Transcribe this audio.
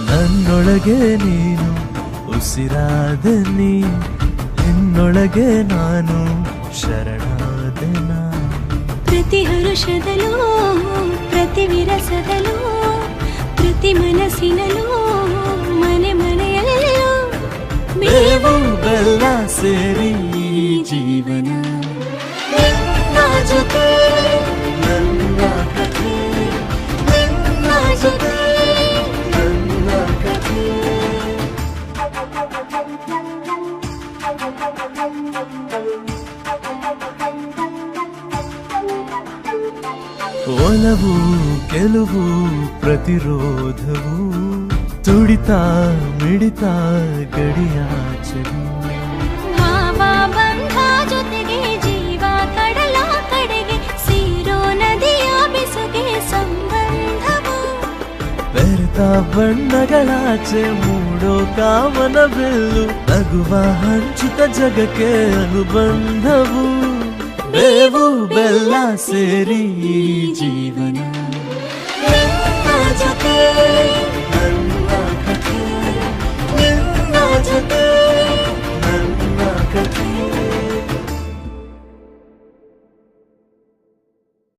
ನನ್ನೊಳಗೆ ನೀನು ಉಸಿರಾದೆ ನೀ, ನಿನ್ನೊಳಗೆ ನಾನು ಶರಣಾದೆನ. ಪ್ರತಿ ಹರುಷದಲ್ಲೂ ಪ್ರತಿ ವಿರಸದಲ್ಲೂ ಪ್ರತಿ ಮನಸ್ಸಿನಲ್ಲೂ ಮನೆ ಮನೆಯಲ್ಲೂ ಬೇವು ಬೆಲ್ಲ ಸೇರಿ ಜೀವನ. ನಿನ್ನ ಜೊತೆ ನನ್ನ ಕಥೆ, ನಿನ್ನ ಜೊತೆ ನನ್ನ ಕಥೆ. ಒಲವು ಗೆಲುವು ಪ್ರತಿರೋಧವು ತುಡಿತ ಮಿಡಿತ ಗಡಿಯಾಚೆವು. ಭಾವ ಬಂಧ ಜೊತೆಗೆ ಜೀವ ಕಡಲ ಕಡೆಗೆ ಸೇರೋ ನದಿಯ ಬೆಸುಗೆ ಸಂಬಂಧವು. ಬೆರೆತ ಬಣ್ಣಗಳಾಚೆ ಮೂಡೋ ಕಾಮನ ಬಿಲ್ಲು, ನಗುವ ಹಂಚಿತ ಜಗಕ್ಕೆ ಅನುಬಂಧವು. ಬೇವು ಬೆಲ್ಲ ಸೇರಿ ಜೀವನ. ನಿನ್ನ ಜೊತೆ